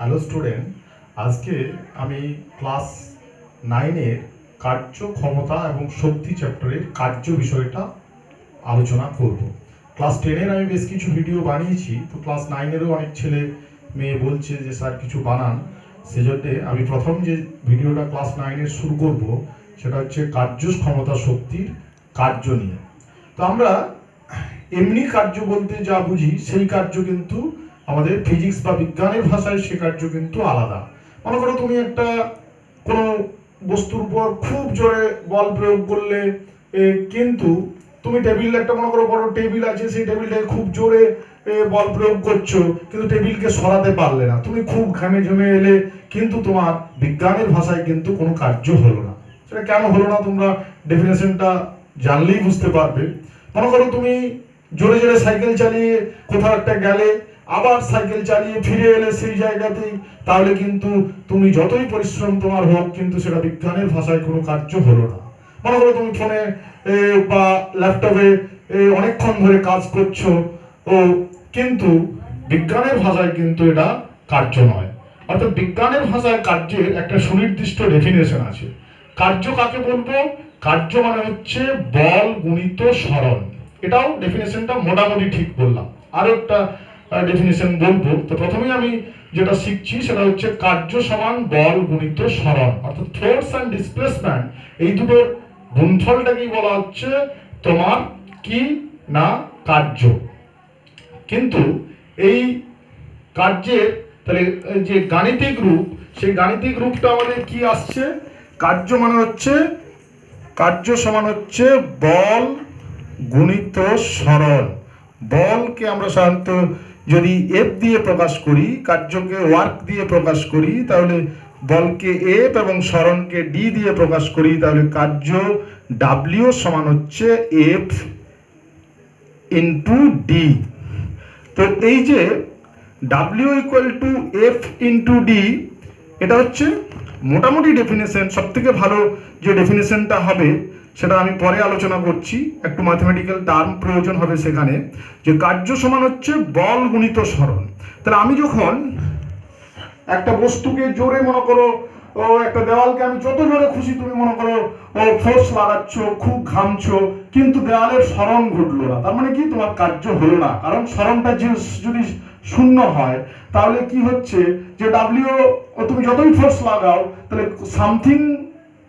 Hello student, আজকে আমি class 9-এর কার্য ক্ষমতা এবং শক্তি চ্যাপ্টারের কার্য বিষয়টা আলোচনা করব। ক্লাস 10-এর আমি বেশ কিছু ভিডিও বানিয়েছি, তো ক্লাস 9-এরও অনেক ছেলে মেয়ে বলছে যে স্যার কিছু বানান। সেজন্য আমি প্রথম যে ভিডিওটা ক্লাস 9-এর শুরু করব সেটা হচ্ছে কার্য ক্ষমতা শক্তির কার্য নিয়ে। তো আমরা এমনি কার্য বলতে যা বুঝি সেই কার্য কিন্তু আমাদের ফিজিক্স বা বিজ্ঞানের ভাষায় সে কার্য কিন্তু আলাদা। মনে করো তুমি একটা কোনো বস্তুর উপর খুব জোরে বল প্রয়োগ করলে, কিন্তু তুমি টেবিল একটা মনে করো বড় টেবিল আছে, সেই টেবিলটাকে খুব জোরে বল প্রয়োগ করছো, কিন্তু টেবিলকে সরাতে পারলে না, তুমি খুব ঘামে ঝুমে এলে, কিন্তু তোমার বিজ্ঞানের ভাষায় কিন্তু কোনো কার্য হলো না। সেটা কেন হলো না তোমরা ডেফিনেশনটা জানলেই বুঝতে পারবে। মনে করো তুমি জোরে জোরে সাইকেল চালিয়ে কোথাও একটা গেলে, আবার সাইকেল চালিয়ে ফিরে এলে সেই জায়গাতেই, তাহলে কিন্তু তুমি যতই পরিশ্রম তোমার হোক, কিন্তু সেটা বিজ্ঞানের ভাষায় কোনো কার্য হলো না। মনে করো তুমি ফোনে বা ল্যাপটপে অনেকক্ষণ ধরে কাজ করছো, কিন্তু বিজ্ঞানের ভাষায় কিন্তু এটা কার্য নয়। অর্থাৎ বিজ্ঞানের ভাষায় কার্যের একটা সুনির্দিষ্ট ডেফিনেশন আছে। কার্য কাকে বলবো? কার্য মানে হচ্ছে বল গুণিত সরণ। এটাও ডেফিনেশনটা মোটামুটি ঠিক বললাম। আরো একটা ডেফিনেশন বলবো। তো প্রথমেই আমি যেটা শিখছি সেটা হচ্ছে কার্য সমান বল গুণিত সরণ, অর্থাৎ ফোর্স অ্যান্ড ডিসপ্লেসমেন্ট, এই দুটোর গুণফলটাকেই বলা হচ্ছে তোমার কি না কার্য। কিন্তু এই কার্যের তাহলে যে গাণিতিক রূপ, সেই গাণিতিক রূপটা আমাদের কি আসছে? কার্য মানে হচ্ছে, কার্য সমান হচ্ছে বল গুণিত সরণ। বলকে আমরা সাধারণত যদি এফ দিয়ে প্রকাশ করি, কার্যকে ওয়ার্ক দিয়ে প্রকাশ করি, তাহলে বলকে এফ এবং সরণকে ডি দিয়ে প্রকাশ করি, তাহলে কার্য ডাব্লিউ সমান হচ্ছে এফ ইন্টু ডি। তো এই যে W equal to F into D, এটা হচ্ছে মোটামুটি ডেফিনেশন। সব থেকে ভালো যে ডেফিনেশনটা হবে সেটা আমি পরে আলোচনা করছি, একটু ম্যাথমেটিক্যাল টার্ম প্রয়োজন হবে সেখানে। যে কার্য সমান হচ্ছে বল গুণিত সরণ। তাহলে আমি যখন একটা বস্তুকে জোরে মনে করো, একটা দেওয়ালকে আমি যত জোরে খুশি তুমি মনে করো ফোর্স লাগাচ্ছ, খুব ঘামছো, কিন্তু দেওয়ালের সরণ ঘটলো না, তার মানে কি? তোমার কার্য হলো না। কারণ সরণটা যদি শূন্য হয়, তাহলে কি হচ্ছে যে ডাব্লিউ তুমি যতই ফোর্স লাগাও, তাহলে সামথিং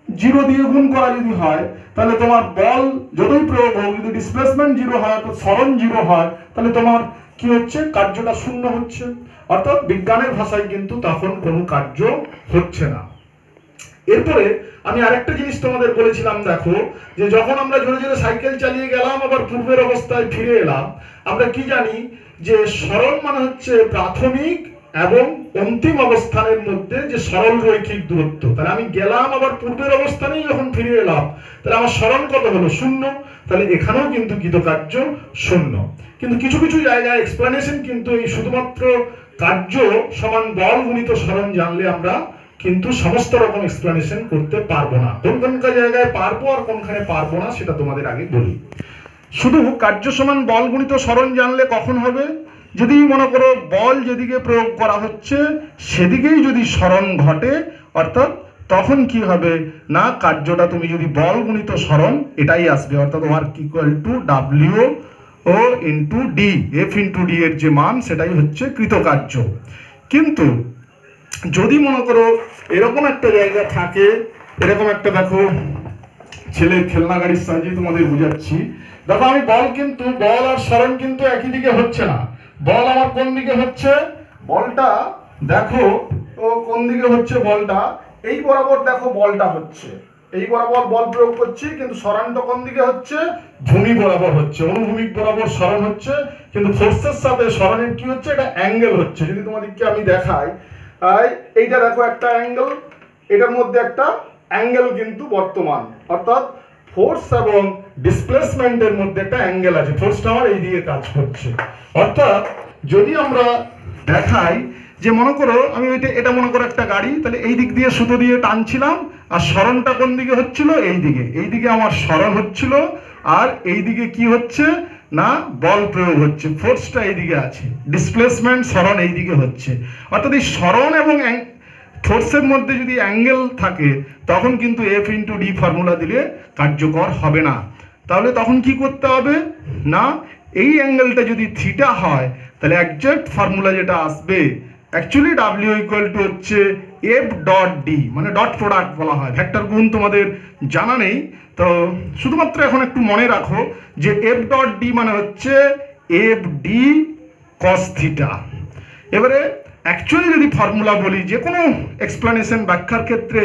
জিরো দিয়ে গুণ করা যদি হয়, তাহলে তোমার বল যতই প্রয়োগ হোক, যদি ডিসপ্লেসমেন্ট জিরো হয়, তো সরণ জিরো হয়, তাহলে তোমার কি হচ্ছে? কার্যটা শূন্য হচ্ছে। অর্থাৎ বিজ্ঞানের ভাষায় কিন্তু তখন কোনো কার্য হচ্ছে না। এরপরে আমি আরেকটা জিনিস তোমাদের বলেছিলাম, দেখো, যে যখন আমরা জোরে জোরে সাইকেল চালিয়ে গেলাম, আবার পূর্বের অবস্থায় ফিরে এলাম, আমরা কি জানি? যে সরল মানে হচ্ছে প্রাথমিক এবং অন্তিম অবস্থানের মধ্যে যে সরল রৈখিক দূরত্ব। তাহলে আমি গেলাম, আবার পূর্বের অবস্থানেই যখন ফিরে এলাম, তাহলে আমার সরল কত হলো? শূন্য। তাহলে এখানেও কিন্তু কৃতকার্য শূন্য। কিন্তু কিছু কিছু জায়গায় এক্সপ্লেনেশন কিন্তু এই শুধুমাত্র কার্য সমান বল গুণিত সরণ জানলে আমরা কিন্তু সমস্ত রকম এক্সপ্লেনেশন করতে পারবো না। কোন কোন জায়গায় পারবো আর কোনখানে পারবো না সেটা তোমাদের আগে বলি। শুধু কার্য সমান বল গুণিত সরণ জানলে কখন হবে? যদি মনে করো বল যেদিকে প্রয়োগ করা হচ্ছে সেদিকেই যদি সরণ ঘটে, অর্থাৎ তখন কি হবে না, কার্যটা তুমি যদি বল গুণিত সরণ এটাই আসবে, অর্থাৎ ওয়ার্ক ইকুয়াল টু ডাব্লিউ ও into D, F into D এর যে মান সেটাই হচ্ছে কৃতকার্য। কিন্তু যদি মনে করো এরকম একটা জায়গা থাকে, এরকম একটা, দেখো ছেলের খেলনা গাড়ির সাহায্যে তোমাদের বুঝাচ্ছি। দেখো আমি বল আর সরণ কিন্তু একই দিকে হচ্ছে না। বল আমার কোন দিকে হচ্ছে? বলটা দেখো ও কোন দিকে হচ্ছে? বলটা এই বরাবর দেখো বলটা হচ্ছে, এই বরাবর বল প্রয়োগ করছি, কিন্তু সরণটা কোন দিকে হচ্ছে? ভূমি বরাবর হচ্ছে, অনুভূমিক বরাবর সরণ হচ্ছে। কিন্তু ফোর্সের সাথে সরণের কি হচ্ছে? এটা অ্যাঙ্গেল হচ্ছে। যদি তোমাদেরকে আমি দেখাই, এইটা দেখো একটা অ্যাঙ্গেল, এটার মধ্যে একটা অ্যাঙ্গেল কিন্তু বর্তমান, অর্থাৎ ফোর্স এবং ডিসপ্লেসমেন্টের মধ্যে একটা অ্যাঙ্গেল আছে। ফোর্সটা আমার এই দিকে কাজ করছে। অর্থাৎ যদি আমরা দেখাই যে মনে করো আমি এটা মনে করো একটা গাড়ি, তাহলে এই দিক দিয়ে সুতো দিয়ে টানছিলাম, আর সরণটা কোন দিকে হচ্ছিল? এই দিকে। এই দিকে আমার সরণ হচ্ছিল, আর এই দিকে কি হচ্ছে না বল প্রয়োগ হচ্ছে, ফোর্সটা এইদিকে আছে, ডিসপ্লেসমেন্ট সরণ এইদিকে হচ্ছে। অর্থাৎ এই সরণ এবং ফোর্সের মধ্যে যদি অ্যাঙ্গেল থাকে তখন কিন্তু এফ ইন্টু ডি ফর্মুলা দিলে কার্যকর হবে না। তাহলে তখন কি করতে হবে না, এই অ্যাঙ্গেলটা যদি থিটা হয় তাহলে একজ্যাক্ট ফর্মুলা যেটা আসবে, অ্যাকচুয়ালি ডাব্লিউ ইকুয়াল টু হচ্ছে এফ ডট ডি, মানে ডট প্রোডাক্ট বলা হয়। ভেক্টর গুণ তোমাদের জানা নেই, তো শুধুমাত্র এখন একটু মনে রাখো যে এফ ডট ডি মানে হচ্ছে এফ ডি কস থিটা। এবারে অ্যাকচুয়ালি যদি ফর্মুলা বলি, যে কোনো এক্সপ্লানেশন ব্যাখ্যার ক্ষেত্রে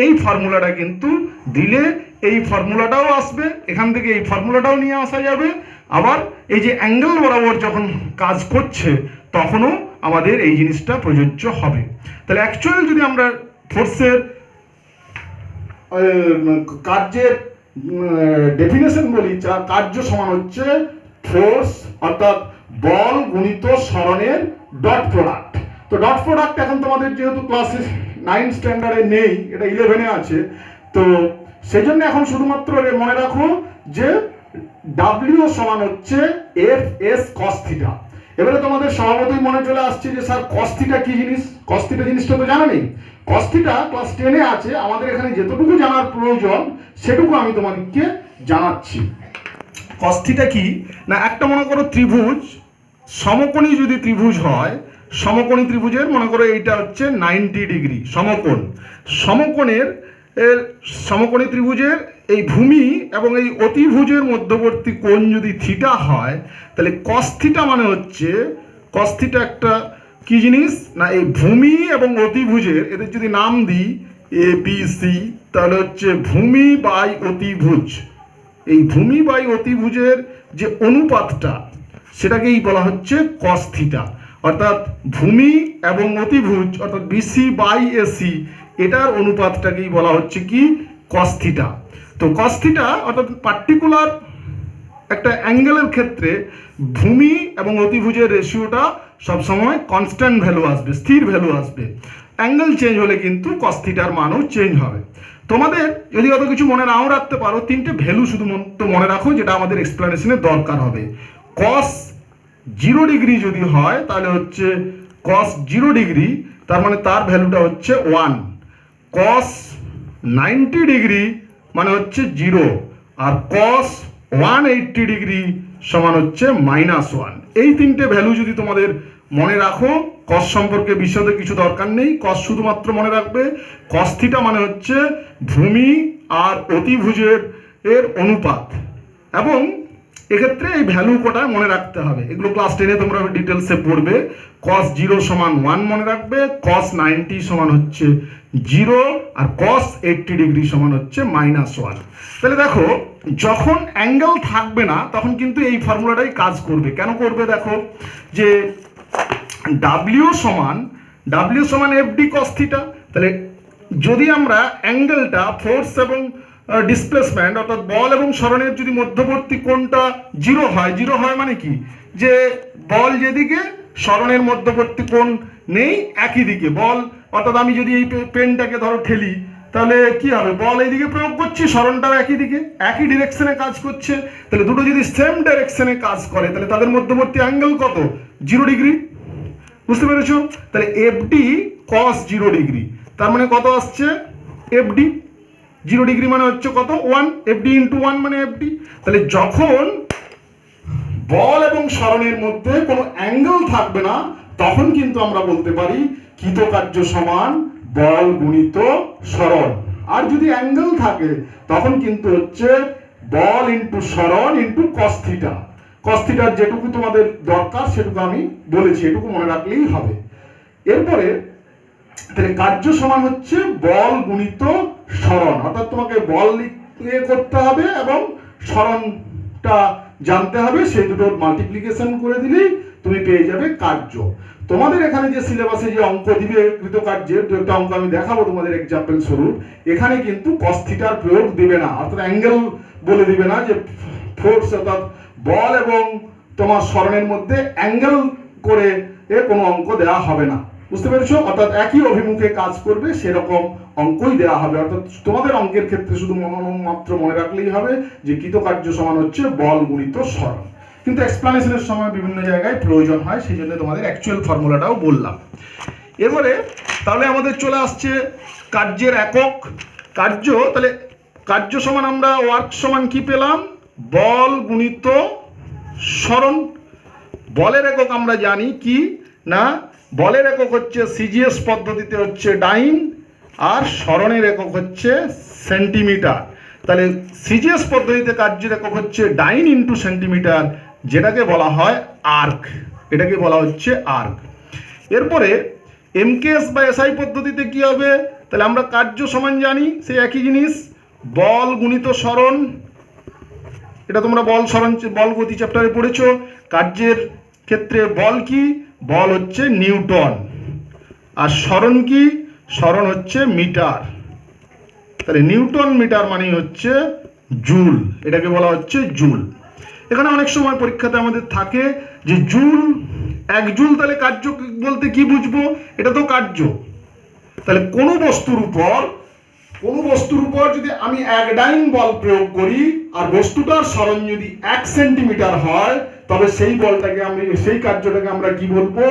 এই ফর্মুলাটা কিন্তু দিলে এই ফর্মুলাটাও আসবে, এখান থেকে এই ফর্মুলাটাও নিয়ে আসা যাবে। আবার এই যে অ্যাঙ্গেল বরাবর যখন কাজ করছে তখনও আমাদের এই জিনিসটা প্রযোজ্য হবে। তাহলে অ্যাকচুয়ালি যদি আমরা ফোর্সের কার্যের ডেফিনেশন বলি, কার্য সমান হচ্ছে ফোর্স অর্থাৎ বল গুণিত সরণের ডট প্রোডাক্ট। তো ডট প্রোডাক্ট এখন তোমাদের যেহেতু ক্লাস 9 স্ট্যান্ডার্ডে নেই, এটা 11-এ আছে, তো সেই জন্য এখন শুধুমাত্র মনে রাখো যে ডাব্লিউ সমান হচ্ছে এফ এস কস থিটা। এবারে তোমাদের স্বভাবতই মনে চলে আসছে যে স্যার কস থিটা কি জিনিস, কস থিটা জিনিসটা তো জানা নেই। কস থিটা ক্লাস 10-এ আছে, আমাদের এখানে যেটুকু জানার প্রয়োজন সেটুকু আমি তোমাদেরকে জানাচ্ছি। কস থিটা কি না, একটা মনে করো ত্রিভুজ, সমকোণী যদি ত্রিভুজ হয়, সমকোণী ত্রিভুজের মনে করো এইটা হচ্ছে 90 ডিগ্রি সমকোণ, সমকোণী ত্রিভুজের এই ভূমি এবং এই অতিভুজের মধ্যবর্তী কোণ যদি থিটা হয় তাহলে কস থিটা মানে হচ্ছে, কস থিটা একটা কি জিনিস না, এই ভূমি এবং অতিভুজের এদের যদি নাম দিই এ বি সি, তাহলে হচ্ছে ভূমি বাই অতিভুজ। এই ভূমি বাই অতিভুজের যে অনুপাতটা সেটাকেই বলা হচ্ছে কস থিটা। অর্থাৎ ভূমি এবং অতিভুজ অর্থাৎ বিসি বাই এসি, এটার অনুপাতটাকেই বলা হচ্ছে কি কস থিটা। তো কস থিটা অর্থাৎ পার্টিকুলার একটা অ্যাঙ্গেলের ক্ষেত্রে ভূমি এবং অতিভুজের রেশিওটা সবসময় কনস্ট্যান্ট ভ্যালু আসবে, স্থির ভ্যালু আসবে। অ্যাঙ্গেল চেঞ্জ হলে কিন্তু কস থিটার মানও চেঞ্জ হবে। তোমাদের যদি অত কিছু মনে নাও রাখতে পারো, 3টে ভ্যালু শুধুমাত্র মনে রাখো যেটা আমাদের এক্সপ্লেনেশনে দরকার হবে। কস 0 ডিগ্রি যদি হয় তাহলে হচ্ছে কস 0 ডিগ্রি, তার মানে তার ভ্যালুটা হচ্ছে 1। কস 90 ডিগ্রি মানে হচ্ছে 0, আর কস 180 ডিগ্রি সমান হচ্ছে -1। এই 3টে ভ্যালু যদি তোমাদের মনে রাখো, কস সম্পর্কে বিশদে কিছু দরকার নেই, কস শুধুমাত্র মনে রাখবে কস থিটা মানে হচ্ছে ভূমি আর অতিভুজের অনুপাত, এবং এক্ষেত্রে এই ভ্যালু কটা মনে রাখতে হবে, এগুলো ক্লাস 10-এ তোমরা ডিটেলসে পড়বে। কস 0 সমান 1 মনে রাখবে, কস 90 সমান হচ্ছে 0, আর কস 80 ডিগ্রি সমান হচ্ছে -1। তাহলে দেখো যখন অ্যাঙ্গেল থাকবে না তখন কিন্তু এই ফর্মুলাটাই কাজ করবে। কেন করবে দেখো, যে ডাব্লিউ সমান এফ ডি কস থিটা। তাহলে যদি আমরা অ্যাঙ্গেলটা ফোর্স এবং ডিসপ্লেসমেন্ট অর্থাৎ বল এবং সরণের যদি মধ্যবর্তী কোণটা 0 হয় মানে কি, যে বল যেদিকে সরণের মধ্যবর্তী কোণ নেই একই দিকে বল, অর্থাৎ আমি যদি এই পেনটাকে ধরো ঠেলি তাহলে কি হবে, বল এইদিকে প্রয়োগ করছি, সরণটাও একই দিকে একই ডিরেকশনে কাজ করছে। তাহলে দুটো যদি সেম ডাইরেকশনে কাজ করে তাহলে তাদের মধ্যবর্তী অ্যাঙ্গেল কত, 0 ডিগ্রি। বুঝতে পেরেছো? তাহলে এফডি কস 0 ডিগ্রি, তার মানে কত আসছে এফডি 0 ডিগ্রি মানে হচ্ছে কত 1, এফডি ইন্টু 1 মানে এফডি। তাহলে যখন বল এবং সরণের মধ্যে কোনো অ্যাঙ্গেল থাকবে না তখন কিন্তু আমরা বলতে পারি কৃতকার্য সমান বল গুণিত সরণ। আর যদি অ্যাঙ্গেল থাকে তখন কিন্তু হচ্ছে বল ইন্টু সরণ ইন্টু কস থিটা। কস থিটার যেটুকু তোমাদের দরকার সেটুকু আমি বলেছি, এটুকু মনে রাখলেই হবে। এরপরে তাহলে কার্য সমান হচ্ছে বল গুণিত সরণ, অর্থাৎ তোমাকে বল করতে হবে এবং সরণটা জানতে হবে, সেই দুটোর মাল্টিপ্লিকেশন করে দিলেই তুমি পেয়ে যাবে কার্য। তোমাদের এখানে যে সিলেবাসে যে অঙ্ক দিবে কৃতকার্যের, দু একটা অঙ্ক আমি দেখাবো তোমাদের এক্সাম্পল স্বরূপ, এখানে কিন্তু কস থিটার প্রয়োগ দিবে না, অর্থাৎ অ্যাঙ্গেল বলে দিবে না যে ফোর্স অর্থাৎ বল এবং তোমার সরণের মধ্যে অ্যাঙ্গেল করে কোনো অঙ্ক দেওয়া হবে না। বুঝতে পেরেছো? অর্থাৎ একই অভিমুখে কাজ করবে সেরকম অঙ্কই দেওয়া হবে। অর্থাৎ তোমাদের অঙ্কের ক্ষেত্রে শুধু মাত্র মনে রাখলেই হবে যে কৃতকার্য সমান হচ্ছে বল গুণিত সরণ। কিন্তু এক্সপ্লানেশনের সময় বিভিন্ন জায়গায় প্রয়োজন হয়, সেই জন্য তোমাদের অ্যাকচুয়াল ফর্মুলাটাও বললাম। এরপরে তাহলে আমাদের চলে আসছে কার্যের একক। কার্য, তাহলে কার্য সমান আমরা ওয়ার্ক সমান কি পেলাম, বল গুণিত সরণ। বলের একক আমরা জানি কি না, বলের একক হচ্ছে সিজিএস পদ্ধতিতে হচ্ছে ডাইন, আর সরণের একক হচ্ছে সেন্টিমিটার। তাহলে সিজিএস পদ্ধতিতে কার্যের একক হচ্ছে ডাইন ইন্টু সেন্টিমিটার, যেটাকে বলা হয় আর্ক, এটাকে বলা হচ্ছে আর্ক। এরপরে এমকেএস বা এসআই পদ্ধতিতে কি হবে, তাহলে আমরা কার্য সমান জানি সেই একই জিনিস, বল গুণিত সরণ। এটা তোমরা বল সরণ বল গতি চ্যাপ্টারে পড়েছো। কার্যের ক্ষেত্রে বল কি, বল হচ্ছে নিউটন, আর সরণ কি, সরণ হচ্ছে মিটার। তাহলে নিউটন মিটার মানে হচ্ছে জুল, এটাকে বলা হচ্ছে জুল। এখানে অনেক সময় পরীক্ষাতে আমাদের থাকে যে জুল, এক জুল, তাহলে কার্য বলতে কি বুঝবো, এটা তো কার্য। তাহলে কোনো বস্তুর উপর যদি আমি এক ডাইন বল প্রয়োগ করি আর বস্তুটার সরণ যদি 1 সেন্টিমিটার হয়, তবে সেই বলটাকে সেই কার্যটাকে আমরা কি বলবো,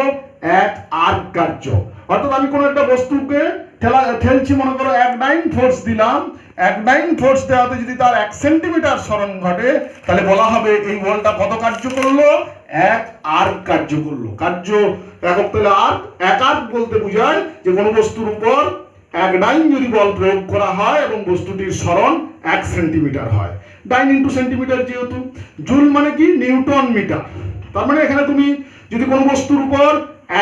এক আর্ক কার্য। অর্থাৎ আমি কোনো একটা বস্তুকে ঠেলছি, মনে করো এক ডাইন ফোর্স দিলাম, এক ডাইন ফোর্স দেওয়াতে যদি তার 1 সেন্টিমিটার সরণ ঘটে, তাহলে বলা হবে এই বলটা কত কার্য করলো, এক আর্ক কার্য করলো। কার্য একক তাহলে আর্ক, এক আর্ক বলতে বোঝায় যে কোনো বস্তুর উপর এক ডাইন যদি বল প্রয়োগ করা হয় এবং বস্তুটির সরণ 1 সেন্টিমিটার হয়, ডাইন ইন্টু সেন্টিমিটার যেহেতু, জুল মানে কি নিউটন মিটার। তার মানে এখানে তুমি যদি কোনো বস্তুর উপর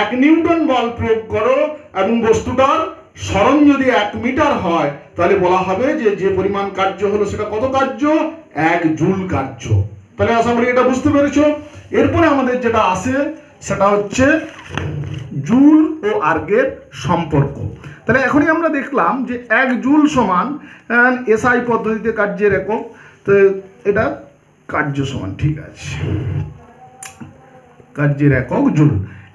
1 নিউটন বল প্রয়োগ করো এবং বস্তুটার সরণ যদি 1 মিটার হয়, তাহলে বলা হবে যে পরিমাণ কার্য হলো সেটা কত কার্য, 1 জুল কার্য। তাহলে আশা করি এটা বুঝতে পেরেছো। এরপরে আমাদের যেটা আসে সেটা হচ্ছে জুল ও আর্গের সম্পর্ক। তাহলে এখনই আমরা দেখলাম যে 1 জুল সমান এসআই পদ্ধতিতে কার্যের একক, তো এটা কার্য সমান, ঠিক আছে, কার্যের একক জুল।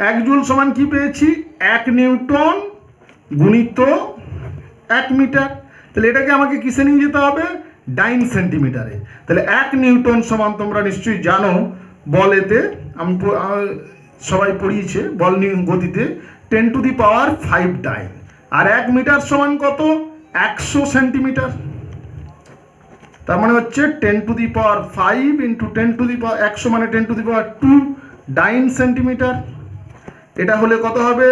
1 জুল সমান কি পেয়েছি, 1 নিউটন গুণিত 1 মিটার। তাহলে এটাকে আমাকে কিসে নিয়ে যেতে হবে, ডাইন সেন্টিমিটারে। তাহলে 1 নিউটন সমান তোমরা নিশ্চয়ই জানো বলেতে, আমি সবাই পড়িয়েছে বল গতিতে 10 to the power 5 dine, R 1 metre সমান কত, 100 সেন্টিমিটার। তার মানে হচ্ছে 10 to the power 5 into 10 to the power 100 মানে 10 to the power 2 dine centimetre. এটা হলে কত হবে,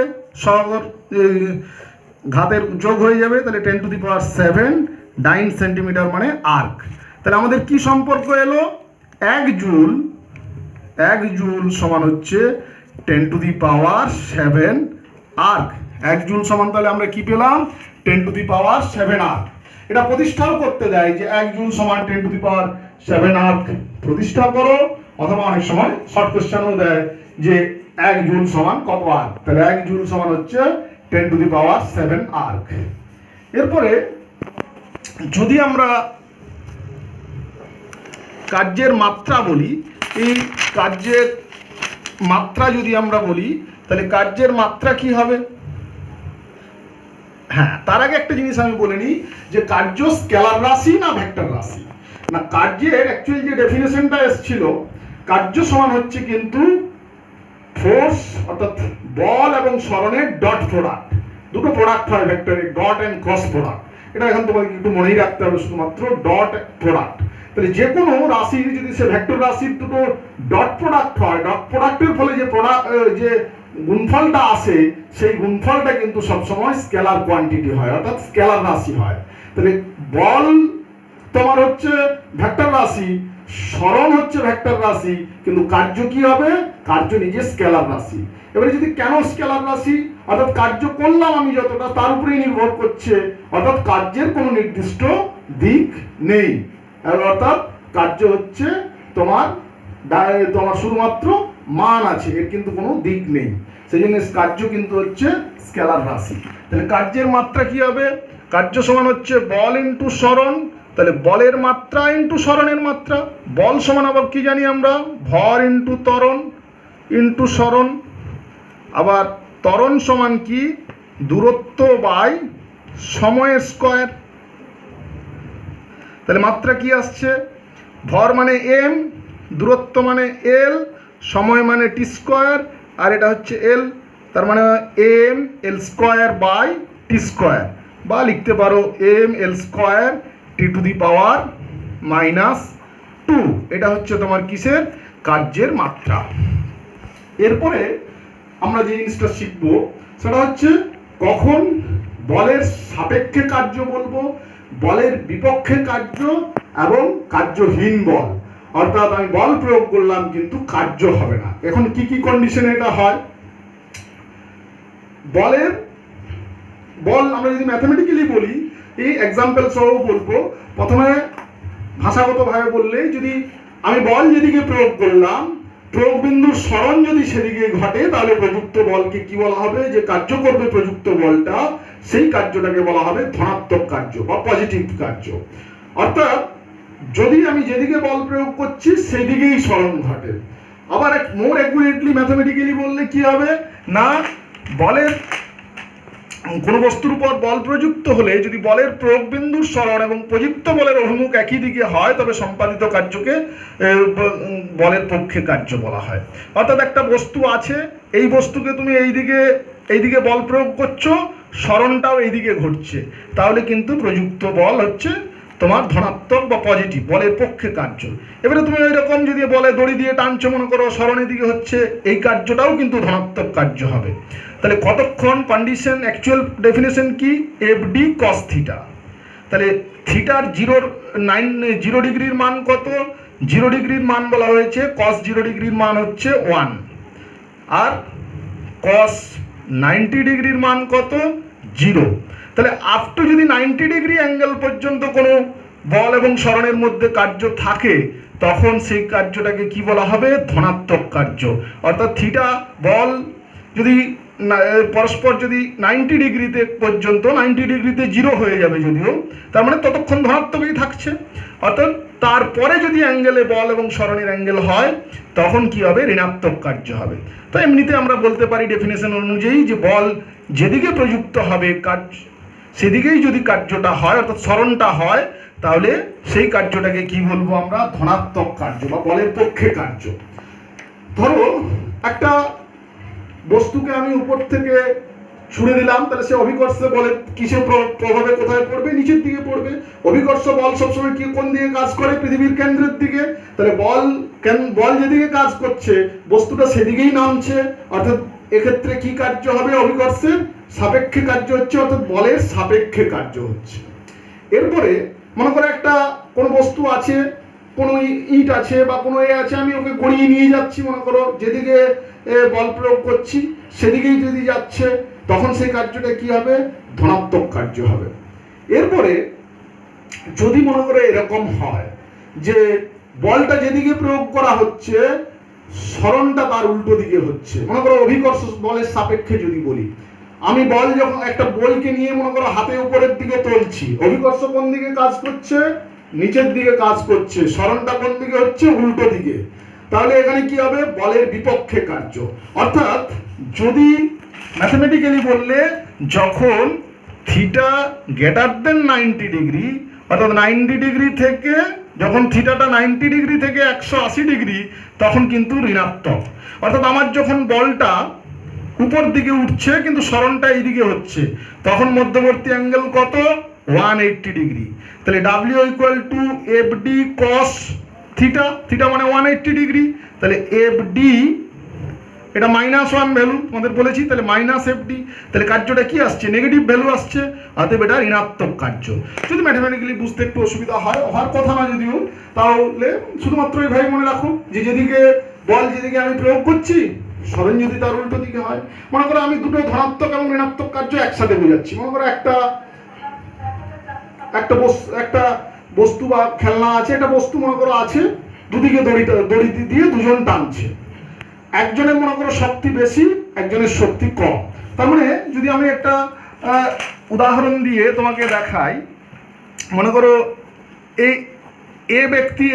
ঘাতের যোগ হয়ে যাবে, তাহলে 10 to the power 7 dine centimetre মানে আর্ক। তাহলে আমাদের কি সম্পর্ক এলো, 1 জুল সমান হচ্ছে 10 to the power 7 erg. 1 joule সমান তাহলে আমরা কি পেলাম, 10 টু দি পাওয়ার 7 আর্ক। এটা প্রতিষ্ঠাও করতে দেয় যে 1 জুল সমান 10 টু দি পাওয়ার 7 আর্ক প্রতিষ্ঠা করো, অথবা অনেক সময় শর্ট কোশ্চেনও দেয় যে 1 জুল সমান কত আর্ক। তাহলে 1 জুল সমান হচ্ছে 10 টু দি পাওয়ার 7 আর্ক। এরপরে যদি আমরা কার্যের মাত্রা বলি, এই কার্যের মাত্রা যদি আমরা বলি, তাহলে কার্যের মাত্রা কি হবে, হ্যাঁ তার আগে একটা জিনিস আমি বলে নিই যে কার্য স্কেলার রাশি না ভেক্টর রাশি। না, কার্যের অ্যাকচুয়ালি যে ডেফিনেশনটা এসেছিল, কার্য সমান হচ্ছে কিন্তু ফোর্স অর্থাৎ বল এবং সরণের ডট প্রোডাক্ট। দুটো প্রোডাক্ট হয় ভেক্টরে, ডট এন্ড ক্রস প্রোডাক্ট। এটা এখন তোমাকে একটু মনেই রাখতে হবে, শুধুমাত্র ডট প্রোডাক্ট। তাহলে যে কোনো রাশির যদি সে ভেক্টর রাশির দুটো ডট প্রোডাক্ট হয়, ডট প্রোডাক্টের ফলে যে গুণফলটা আসে, সেই গুণফলটা কিন্তু সবসময় স্কেলার কোয়ান্টিটি হয়, অর্থাৎ স্কেলার রাশি হয়। তাহলে বল তোমার হচ্ছে ভেক্টর রাশি, সরণ হচ্ছে ভেক্টর রাশি, কিন্তু কার্য কি হবে, কার্য নিজে স্কেলার রাশি। এবারে যদি কেন স্কেলার রাশি, অর্থাৎ কার্য করলাম আমি যতটা তার উপরেই নির্ভর করছে, অর্থাৎ কার্যের কোনো নির্দিষ্ট দিক নেই, অর্থাৎ কার্য হচ্ছে তোমার শুধুমাত্র মান আছে, এর কিন্তু কোনো দিক নেই, সেই জন্য কার্য কিন্তু হচ্ছে স্কেলার রাশি। তাহলে কার্যের মাত্রা কি হবে, কার্য সমান হচ্ছে বল ইন্টু সরণ। তাহলে বলের মাত্রা ইন্টু সরণের মাত্রা। বল সমান আবার কি জানি আমরা, ভর ইন্টু ত্বরণ ইন্টু সরণ। আবার ত্বরণ সমান কি, দূরত্ব বাই সময় স্কয়ার। তাহলে মাত্রা কি আসছে, ভর মানে এম দূরত্ব মানে এল, সময় মানে টি স্কোয়ার, আর এটা হচ্ছে এল, তার মানে M L square by T square, বা লিখতে পারো M L square T to the power -2। এটা হচ্ছে তোমার কিসের কার্যের মাত্রা। এরপরে আমরা যে জিনিসটা শিখব সেটা হচ্ছে কখন বলের সাপেক্ষে কার্য বলবো, বলের বিপক্ষে কার্য এবং কার্যহীন বল, অর্থাৎ আমি বল প্রয়োগ করলাম কিন্তু কার্য হবে না। এখন কি কি কন্ডিশনে এটা হয়? বল আমরা যদি ম্যাথমেটিক্যালি বলি, এই এক্সাম্পল সহ বলবো। প্রথমে ভাষাগতভাবে বললে, যদি আমি বল যেদিকে প্রয়োগ করলাম, প্রয়োগ বিন্দুর সরণ যদি সেদিকে ঘটে, তাহলে প্রযুক্ত বলকে কি বলা হবে? যে কার্য করবে প্রযুক্ত বলটা, সেই কার্যটাকে বলা হবে ধনাত্মক কার্য বা পজিটিভ কার্য। অর্থাৎ যদি আমি যেদিকে বল প্রয়োগ করছি সেদিকেই সরণ ঘটে। আবার মোর অ্যাকুরেটলি ম্যাথমেটিক্যালি বললে কি হবে না, বলের কোনো বস্তুর উপর বল প্রযুক্ত হলে যদি বলের প্রয়োগ বিন্দুর সরণ এবং প্রযুক্ত বলের অভিমুখ একই দিকে হয়, তবে সম্পাদিত কার্যকে বলের পক্ষে কার্য বলা হয়। অর্থাৎ একটা বস্তু আছে, এই বস্তুকে তুমি এইদিকে বল প্রয়োগ করছো, সরণটাও এইদিকে ঘটছে, তাহলে কিন্তু প্রযুক্ত বল হচ্ছে তোমার ধনাত্মক বা পজিটিভ, বলের পক্ষে কার্য। এবারে তুমি ওই রকম যদি বলে দড়ি দিয়ে টানছো, মনে করো সরণের দিকে হচ্ছে, এই কার্যটাও কিন্তু ধনাত্মক কার্য হবে। তাহলে কতক্ষণ কন্ডিশন, অ্যাকচুয়াল ডেফিনেশন কি? F D cos theta. তাহলে থিটার 0 ডিগ্রির মান কত? 0 ডিগ্রির মান বলা হয়েছে, কস 0 ডিগ্রির মান হচ্ছে 1, আর কস 90 ডিগ্রির মান কত? 0। তাহলে আপ টু যদি 90 ডিগ্রি অ্যাঙ্গেল পর্যন্ত কোনো বল এবং সরণের মধ্যে কার্য থাকে, তখন সেই কার্যটাকে কি বলা হবে? ধনাত্মক কার্য। অর্থাৎ থিটা বল যদি পরস্পর যদি 90 ডিগ্রিতে পর্যন্ত, 90 ডিগ্রিতে 0 হয়ে যাবে যদিও, তার মানে ততক্ষণ ধনাত্মকই থাকছে। অর্থাৎ তারপরে যদি অ্যাঙ্গেলে বল এবং সরণের অ্যাঙ্গেল হয়, তখন কি হবে? ঋণাত্মক কার্য হবে। তো এমনিতে আমরা বলতে পারি ডেফিনেশন অনুযায়ী যে বল যেদিকে প্রযুক্ত হবে সেদিকেই যদি কার্যটা হয়, অর্থাৎ সরণটা হয়, তাহলে সেই কার্যটাকে কি বলবো আমরা? ধনাত্মক কার্য বা বলের পক্ষে কার্য। ধরো একটা বস্তুকে আমি উপর থেকে ছুড়ে দিলাম, তাহলে সে অভিকর্ষ বলে কিসের প্রভাবে কোথায় পড়বে? নিচের দিকে পড়বে। অভিকর্ষ বল সবসময় কি কোন দিকে কাজ করে? পৃথিবীর কেন্দ্রের দিকে। তাহলে বল যেদিকে কাজ করছে, বস্তুটা সেদিকেই নামছে, অর্থাৎ এক্ষেত্রে কি কার্য হবে? অভিকর্ষের সাপেক্ষে কার্য হচ্ছে, অর্থাৎ বলের সাপেক্ষে কার্য হচ্ছে। এরপরে মনে করো একটা কোনো বস্তু আছে, কোনো ইট আছে বা কোনো আছে, আমি ওকে গড়িয়ে নিয়ে যাচ্ছি, মনে করো যেদিকে বল প্রয়োগ করছি সেদিকেই যদি যাচ্ছে, তখন সেই কার্যটা কি হবে? ধনাত্মক কার্য হবে। এরপরে যদি মনে করো এরকম হয় যে বলটা যেদিকে প্রয়োগ করা হচ্ছে, সরণটা তার উল্টো দিকে হচ্ছে, মনে করো অভিকর্ষ বলের সাপেক্ষে যদি বলি, আমি বল যখন একটা বইকে নিয়ে মনে করো হাতে উপরের দিকে তুলছি, অভিকর্ষ কোন দিকে কাজ করছে? নিচের দিকে কাজ করছে, সরণটা কোন দিকে হচ্ছে? উল্টো দিকে। তাহলে এখানে কি হবে? বলের বিপক্ষে কার্য। অর্থাৎ যদি ম্যাথমেটিক্যালি বললে, যখন থিটা গ্রেটার দেন 90 ডিগ্রি, অর্থাৎ 90 ডিগ্রি থেকে, যখন থিটাটা 90 ডিগ্রি থেকে 180 ডিগ্রি, তখন কিন্তু ঋণাত্মক। অর্থাৎ আমার যখন বলটা উপর দিকে উঠছে কিন্তু সরণটা এইদিকে হচ্ছে, তখন মধ্যবর্তী অ্যাঙ্গেল কত? 180 ডিগ্রি। তাহলে W equal to F D cos theta, theta মানে 180 ডিগ্রি। তাহলে এফ ডি, এটা -1 ভ্যালু আমাদের বলেছি, তাহলে -FD। তাহলে কার্যটা কি আসছে? নেগেটিভ ভ্যালু আসছে, অতএব এটা ঋণাত্মক কার্য। যদি ম্যাথমেটিক্যালি বুঝতে একটু অসুবিধা হয়, হওয়ার কথা না যদিও, তাহলে শুধুমাত্র এইভাবে মনে রাখো যে যেদিকে বল যেদিকে আমি প্রয়োগ করছি, সরণ যদি তার উল্টো দিকে হয়। মনে করো আমি দুটো ধনাত্মক এবং ঋণাত্মক কার্য একসাথে বোঝাচ্ছি। মনে করো একটা বস্তু বা খেলনা আছে, একটা বস্তু মনে করো আছে, দুদিকে দড়ি দিয়ে দুজন টানছে, একজনের মনে করো শক্তি বেশি, একজনের শক্তি কম। তার মানে যদি আমি একটা উদাহরণ দিয়ে তোমাকে দেখাই, মনে করো এ ব্যক্তি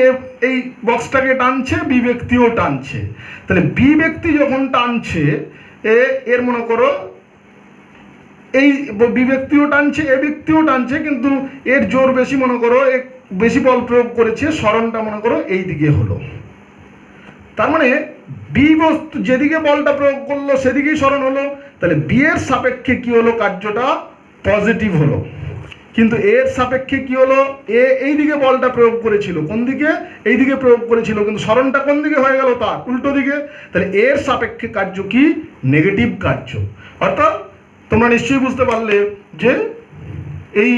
এই বক্সটাকে টানছে, বি ব্যক্তিও টানছে। তাহলে বি ব্যক্তি যখন টানছে, এর মনে করো এই বি ব্যক্তিও টানছে, এ ব্যক্তিও টানছে, কিন্তু এর জোর বেশি, মনে করো বেশি বল প্রয়োগ করেছে, সরণটা মনে করো এই দিকে হলো। তার মানে বি বস্তু যেদিকে বলটা প্রয়োগ করলো সেদিকেই সরণ হলো, তাহলে বি এর সাপেক্ষে কি হলো, কার্যটা পজিটিভ হলো। কিন্তু এর সাপেক্ষে কি হলো, এ এই দিকে বলটা প্রয়োগ করেছিল, কোন দিকে, এই দিকে প্রয়োগ করেছিল, কিন্তু সরণটা কোন দিকে হয়ে গেল, তার উল্টো দিকে। তাহলে এর সাপেক্ষে কার্য কি, নেগেটিভ কার্য। অর্থাৎ তোমরা নিশ্চয়ই বুঝতে পারলে যে এই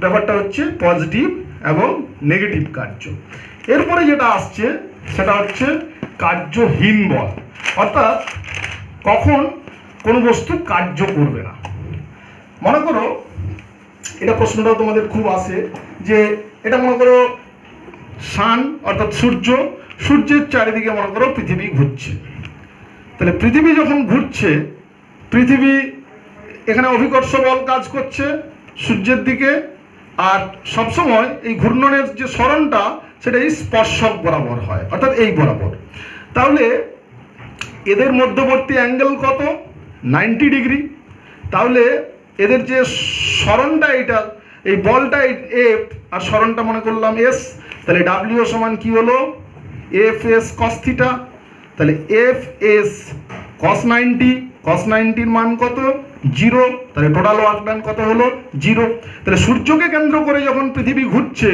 ব্যাপারটা হচ্ছে পজিটিভ এবং নেগেটিভ কার্য। এরপরে যেটা আসছে সেটা হচ্ছে কার্যহীন বল, অর্থাৎ কখন কোনো বস্তু কার্য করবে না। মনে করো, এটা প্রশ্নটাও তোমাদের খুব আসে যে এটা মনে করো সান অর্থাৎ সূর্য, সূর্যের চারিদিকে মনে করো পৃথিবী ঘুরছে। তাহলে পৃথিবী যখন ঘুরছে, পৃথিবী এখানে অভিকর্ষ বল কাজ করছে সূর্যের দিকে, আর সবসময় এই ঘূর্ণনের যে সরণটা সেটা এই স্পর্শক বরাবর হয়, অর্থাৎ এই বরাবর। তাহলে এদের মধ্যবর্তী অ্যাঙ্গেল কত, 90 ডিগ্রি। তাহলে এদের যে সরণটা, এটা এই বলটা এফ আর সরণটা মনে করলাম এস, তাহলে ডাব্লিউ সমান কি হলো, এফ এস কস থিটা। তাহলে এফ এস কস 90, কস 90-র মান কত, 0। তাহলে টোটাল ওয়ার্ক ডান কত হলো, 0। তাহলে সূর্যকে কেন্দ্র করে যখন পৃথিবী ঘুরছে,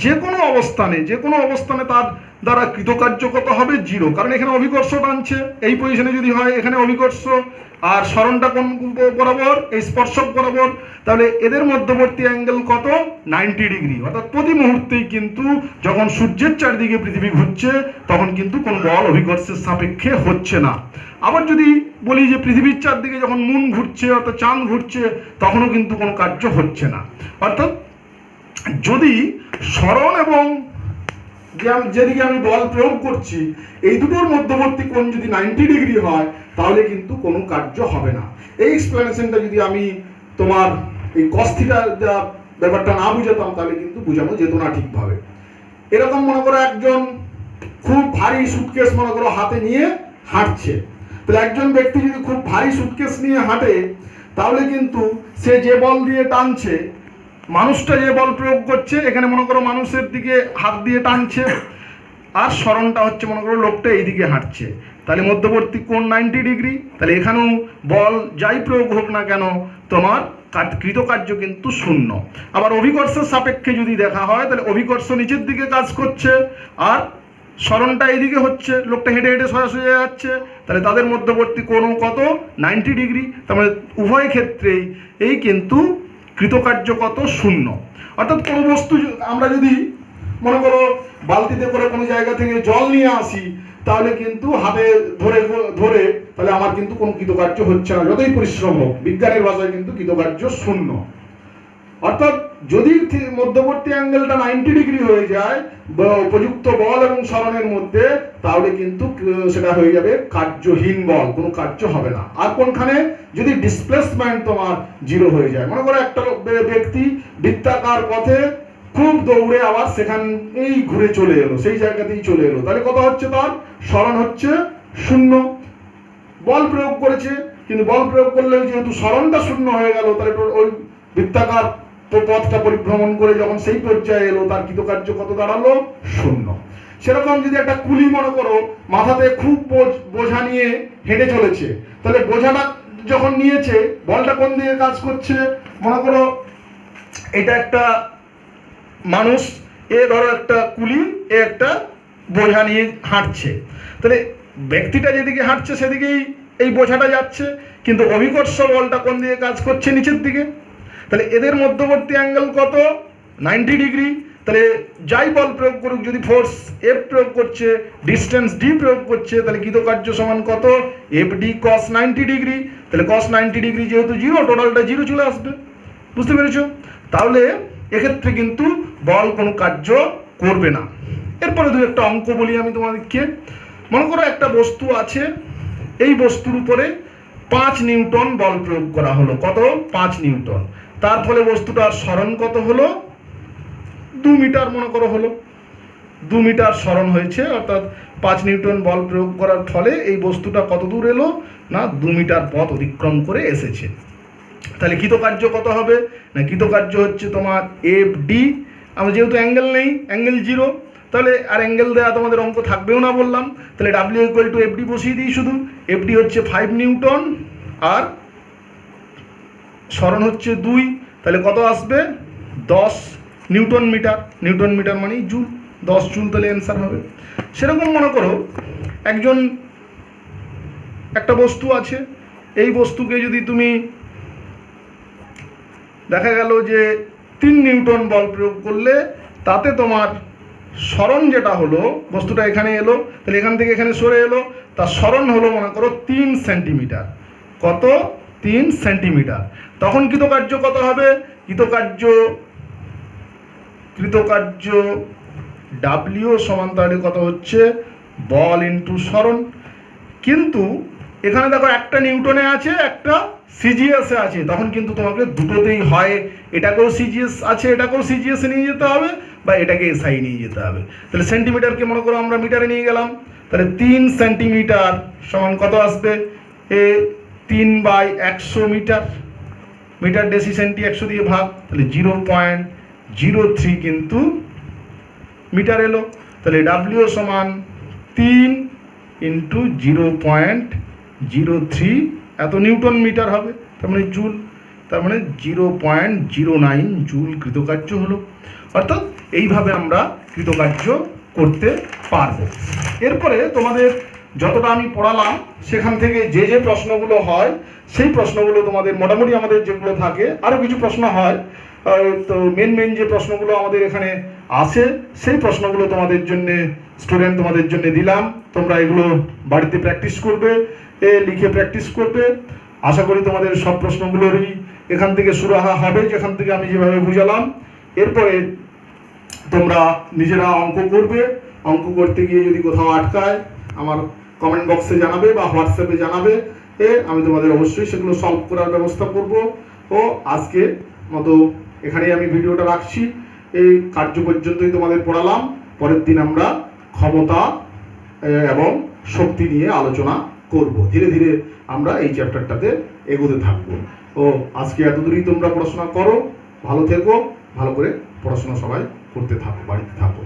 যে কোনো অবস্থানে তার দ্বারা কৃতকার্য কত হবে, 0, কারণ এখানে অভিকর্ষ টানছে। এই পজিশনে যদি হয় এখানে অভিকর্ষ, আর সরণটা কোন বরাবর, এই স্পর্শক বরাবর। তাহলে এদের মধ্যবর্তী অ্যাঙ্গেল কত, 90 ডিগ্রি। অর্থাৎ প্রতি মুহূর্তেই কিন্তু যখন সূর্যের চারদিকে পৃথিবী ঘুরছে তখন কিন্তু কোনো বল অভিকর্ষের সাপেক্ষে হচ্ছে না। আবার যদি বলি যে পৃথিবীর চারদিকে যখন মুন ঘুরছে অর্থাৎ চাঁদ ঘুরছে, তখনও কিন্তু কোনো কার্য হচ্ছে না। অর্থাৎ যদি সরণ এবং যেদিকে আমি বল প্রয়োগ করছি এই দুটোর মধ্যবর্তী কোণ যদি 90 ডিগ্রি হয়, তাহলে কিন্তু কোনো কার্য হবে না। এই এক্সপ্লেনেশনটা যদি আমি তোমার এই কস থিটার ব্যাপারটা না বুঝাতাম, তাহলে কিন্তু বোঝানো যেত না ঠিকভাবে। এরকম মনে করো একজন খুব ভারী সুটকেস মনে করো হাতে নিয়ে হাঁটছে। তাহলে একজন ব্যক্তি যদি খুব ভারী সুটকেস নিয়ে হাঁটে, তাহলে কিন্তু সে যে বল দিয়ে টানছে, মানুষটা যে বল প্রয়োগ করছে, এখানে মনে করো মানুষের দিকে হাত দিয়ে টানছে, আর সরণটা হচ্ছে মনে করো লোকটা এইদিকে হাঁটছে। তাহলে মধ্যবর্তী কোণ 90 ডিগ্রি। তাহলে এখানেও বল যাই প্রয়োগ হোক না কেন, তোমার কৃতকার্য কিন্তু শূন্য। আবার অভিকর্ষের সাপেক্ষে যদি দেখা হয়, তাহলে অভিকর্ষ নিচের দিকে কাজ করছে, আর সরণটা এইদিকে হচ্ছে, লোকটা হেঁটে হেঁটে সরাসরি যাচ্ছে। তাহলে তাদের মধ্যবর্তী কোণও কত, 90 ডিগ্রি। তার মানে উভয় ক্ষেত্রেই এই কিন্তু কৃতকার্য কত, শূন্য। অর্থাৎ কোনো বস্তু আমরা যদি মনে করো বালতিতে করে কোনো জায়গা থেকে জল নিয়ে আসি, তাহলে কিন্তু হাতে ধরে ধরে তাহলে আমার কিন্তু কোনো কৃতকার্য হচ্ছে না, যতই পরিশ্রম হোক। বিজ্ঞানের ভাষায় কিন্তু কৃতকার্য শূন্য। অর্থাৎ যদি মধ্যবর্তী অ্যাঙ্গেলটা 90 ডিগ্রি হয়ে যায় উপযুক্ত বল এবং সরণের মধ্যে, তাহলে কিন্তু সেটা হয়ে যাবে কার্যহীন বল, কোনো কার্য হবে না। আর কোনখানে যদি ডিসপ্লেসমেন্ট তোমার 0 হয়ে যায়, মনে করো একটা ব্যক্তি বৃত্তাকার পথে খুব দৌড়ে আবার সেখানেই ঘুরে চলে এলো, সেই জায়গাতেই চলে এলো, তাহলে কত হচ্ছে, তার সরণ হচ্ছে 0। বল প্রয়োগ করেছে, কিন্তু বল প্রয়োগ করলে যেহেতু সরণটা 0 হয়ে গেল, তাহলে ওই বৃত্তাকার পথটা পরিভ্রমণ করে যখন সেই পর্যায়ে এলো, তার কৃতকার্য কত দাঁড়ালো, 0। সেরকম যদি একটা কুলি মনে করো মাথাতে খুব বোঝা নিয়ে হেঁটে চলেছে, তাহলে বোঝাটা যখন নিয়েছে, বলটা কোন দিকে কাজ করছে, মনে করো এটা একটা মানুষ, এ ধরো একটা কুলি, এ একটা বোঝা নিয়ে হাঁটছে। তাহলে ব্যক্তিটা যেদিকে হাঁটছে সেদিকেই এই বোঝাটা যাচ্ছে, কিন্তু অভিকর্ষ বলটা কোন দিকে কাজ করছে, নিচের দিকে। তাহলে এদের মধ্যবর্তী অ্যাঙ্গেল কত, 90 ডিগ্রি। তাহলে যাই বল প্রয়োগ করুক, যদি ফোর্স এফ প্রয়োগ করছে, ডিস্টেন্স ডি প্রয়োগ করছে, তাহলে কৃতকার্য সমান কত, এফ ডি কস 90 ডিগ্রি। তাহলে কস 90 ডিগ্রি যেহেতু 0, টোটালটা 0 চলে আসবে। বুঝতে পেরেছ? তাহলে এক্ষেত্রে কিন্তু বল কোনো কার্য করবে না। এরপরে দু একটা অঙ্ক বলি আমি তোমাদেরকে। মনে করো একটা বস্তু আছে, এই বস্তুর উপরে 5 নিউটন বল প্রয়োগ করা হলো। কত, 5 নিউটন। তার ফলে বস্তুটার সরণ কত হলো, 2 মিটার মনে করো হলো। 2 মিটার সরণ হয়েছে, অর্থাৎ 5 নিউটন বল প্রয়োগ করার ফলে এই বস্তুটা কত দূর এলো না, 2 মিটার পথ অতিক্রম করে এসেছে। তাহলে কৃতকার্য কত হবে না, কৃতকার্য হচ্ছে তোমার এফ ডি। আমরা যেহেতু অ্যাঙ্গেল নেই, অ্যাঙ্গেল 0, তাহলে আর অ্যাঙ্গেল দেওয়া তোমাদের অঙ্ক থাকবেও না বললাম। তাহলে ডাব্লিউ ইকুয়াল টু এফডি বসিয়ে দিই শুধু। এফডি হচ্ছে 5 নিউটন আর সরণ হচ্ছে 2, তাহলে কত আসবে 10 নিউটন মিটার। নিউটন মিটার মানেই জুল, 10 জুল তাহলে অ্যান্সার হবে। সেরকম মনে করো একটা বস্তু আছে, এই বস্তুকে যদি তুমি দেখা গেল যে 3 নিউটন বল প্রয়োগ করলে তাতে তোমার সরণ যেটা হলো, বস্তুটা এখানে এলো, তাহলে এখান থেকে এখানে সরে এলো, তার সরণ হলো মনে করো 3 সেন্টিমিটার। কত? 3 সেন্টিমিটার। তখন কৃতকার্য কত হবে? কৃতকার্য ডাব্লিউ সমান তাহলে কত হচ্ছে বল ইন্টু সরণ। কিন্তু এখানে দেখো একটা নিউটনে আছে, একটা সিজিএসে আছে, তখন কিন্তু তোমাকে দুটোতেই হয় এটাকেও সিজিএস আছে এটাকেও সিজিএসে নিয়ে যেতে হবে, বা এটাকে এসআই নিয়ে যেতে হবে। তাহলে সেন্টিমিটারকে মনে করো আমরা মিটারে নিয়ে গেলাম, তাহলে 3 সেন্টিমিটার সমান কত আসবে? 3/100 মিটার। মিটার ডেসি সেন্টি 100 দিয়ে ভাগ, তাহলে 0.03 কিন্তু মিটার এলো। তাহলে ডাব্লিউ সমান 3 ইন্টু 0.03 এত নিউটন মিটার হবে, তার মানে জুল, তার মানে 0.09 জুল কৃতকার্য হলো। অর্থাৎ এইভাবে আমরা কৃতকার্য করতে পারবো। এরপরে তোমাদের যতটা আমি পড়ালাম সেখান থেকে যে যে প্রশ্নগুলো হয় সেই প্রশ্নগুলো তোমাদের মোটামুটি আমাদের যেগুলো থাকে, আরও কিছু প্রশ্ন হয়, তো মেন যে প্রশ্নগুলো আমাদের এখানে আসে সেই প্রশ্নগুলো তোমাদের জন্য স্টুডেন্ট তোমাদের জন্য দিলাম। তোমরা এগুলো বাড়িতে প্র্যাকটিস করবে, লিখে প্র্যাকটিস করবে। আশা করি তোমাদের সব প্রশ্নগুলোরই এখান থেকে সুরাহা হবে, যেখান থেকে আমি যেভাবে বুঝালাম। এরপরে তোমরা নিজেরা অঙ্ক করবে, অঙ্ক করতে গিয়ে যদি কোথাও আটকায় আমার কমেন্ট বক্সে জানাবে বা হোয়াটসঅ্যাপে জানাবে, আমি তোমাদের অবশ্যই সেগুলো সলভ করার ব্যবস্থা করব। ও আজকে মতো এখানেই আমি ভিডিওটা রাখছি। এই কার্য পর্যন্তই তোমাদের পড়ালাম। পরের দিন আমরা ক্ষমতা এবং শক্তি নিয়ে আলোচনা করব। ধীরে ধীরে আমরা এই চ্যাপ্টারটাতে এগোতে থাকবো। ও আজকে এতদূরই তোমরা পড়াশোনা করো, ভালো থেকো, ভালো করে পড়াশোনা সবাই করতে থাকো, বাড়িতে থাকো।